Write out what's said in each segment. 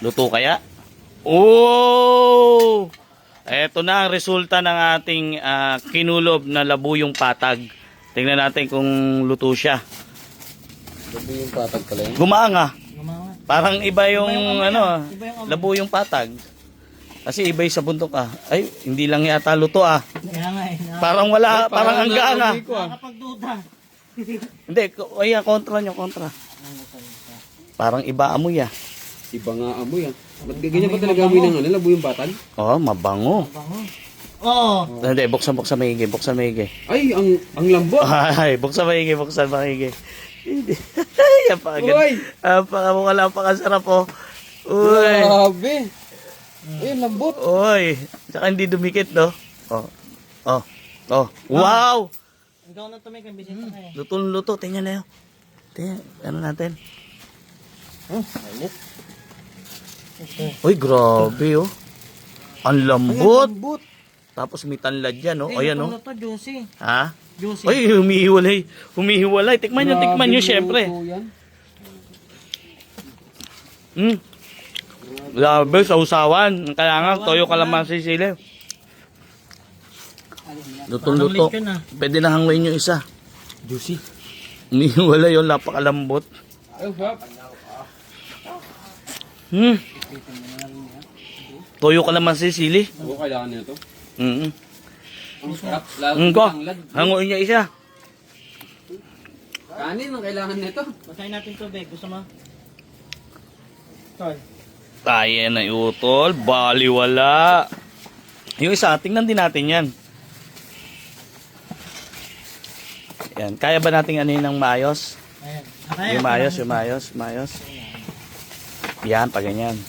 Luto kaya? Oh! Eto na ang resulta ng ating kinulob na labuyong patag. Tingnan natin kung luto siya. Labuyong patag pala yun. Gumaanga. Gumawa. Parang iba yung ano, Iba yung amoy. labuyong patag. Kasi iba yung sa bundok Ay, hindi lang yata luto Kaya nga eh. Parang wala, parang ang gaanga. Nakakapagduda. Hindi, kontra nyo, kontra. Parang iba amoy Iba nga amoy Ba't ganyan ba talaga amoy ng labuyong patag? Oh, mabango. Bango. Oo. Hindi, buksan maigi, buksan maigi. Ay, ang lambot. Ay, buksan maigi. Hindi. Uy! Wala pa kasarap Uy. Grabe. Ay, ang lambot. Uy. Tsaka hindi dumikit, no? Oh. Wow! Ikaw na tumikang bisita ka eh. Luto. Tingnan na yun. Tingnan, ano natin? Mainit. Uy, grabe, Ang lambot. Lambot. Tapos may tanlad yan, Ayan, Ito to, juicy. Ha? Juicy. Uy, humihiwalay. Tikman nyo, syempre. Grabe, sausawan. Kailangan, toyo kalamansi sili. Lutong-luto. Parang lechon, Pwede na hanguin yung isa. Juicy. Humihiwalay yun, napakalambot. Ay, hap. Toyo kalamansi sili. Oo, kailangan nito. Ang sarap. Lalo Ko, ng lag. hanguin niya isa. Kanin ang kailangan nito. Basahin natin tubig. Gusto mo? Tol. Tayo na utol, baliwala. Yung isa, tingnan din natin yan. Yan, kaya ba nating ano yun ng maayos? Ayan. Yung maayos. Yan, pa ganyan.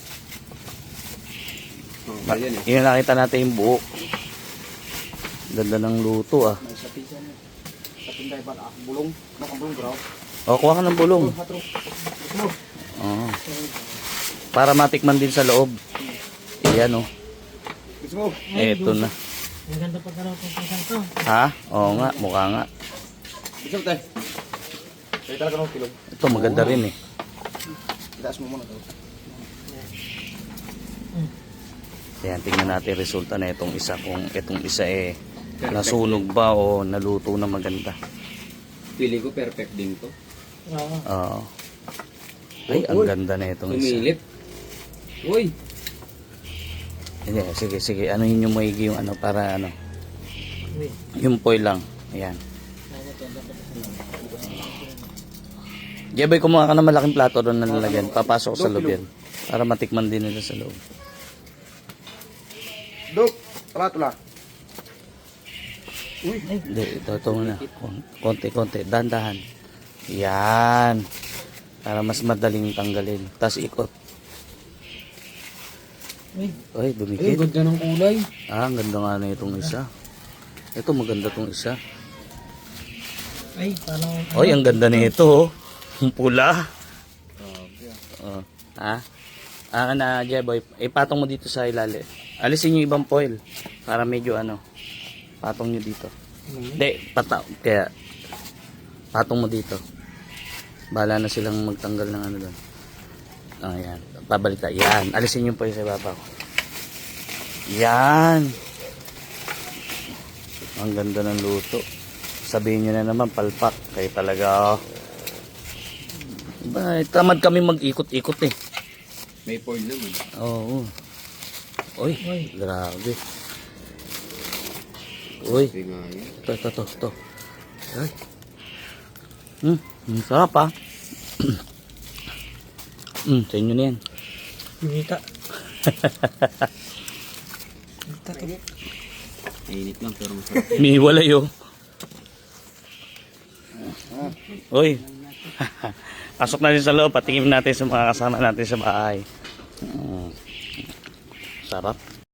Oh, yan Yung nakita natin yung buo. Ganda ng luto May sapisan. Sapinday ba nakabulong? Nakabulong graw. Kuha ka ng bulong. Oo. Para matikman din sa loob. Yan Gusto mo? Eto na. Ang ganda pa talaga itong pisang to. Ha? Oo nga, mukha nga. Gusto mo tayo? Kaya talaga ng kilog. Ito maganda rin Itaas mo muna to. Yan, tingnan natin resulta na itong isa. Kung itong isa nasunog ba o naluto na maganda. Pili ko perfect din to. Oo. Oo. Ay, ang ganda na itong isa. Sumilip. Uy! Hindi, sige. Ano yun yung maigi yung ano para ano. Wait. Yung foil lang. Ayan. Jeboy, kumuha ka ng malaking plato doon na nalagyan. Papasok sa loob yan. Para matikman din nila sa loob. Dok! Tula. Hindi, ito muna. Konti. Dahan-dahan. Yan. Para mas madaling tanggalin. Tapos ikot. Ay, Ay, dumikit. ganda ng kulay. Ang ganda nga na itong isa. Ito, maganda itong isa. Ay, parang... Oy, ang ganda nito. Ang pula. Ha? Na, Jeboy, ipatong mo dito sa ilalim. Alisin yung ibang foil. Para medyo patong nyo dito. Hindi, kaya patong mo dito. Bahala na silang magtanggal ng ano doon. Ayan. Pabalik tayo. Yan. Alisin yung foil sa ibabaw. Yan. Ang ganda ng luto. Sabihin nyo na naman, palpak. Kayo talaga, tamad kami mag-ikot-ikot May foil naman. Oo. Uy, grabe. Uy, Kasi nga yan. ito. Ay. Sarap sa inyo na yan. Pinita. Mainit lang pero masarap. Mihiwalay Uy. Pasok natin sa loob, patingin natin sa mga kasama natin sa bahay. Sarap.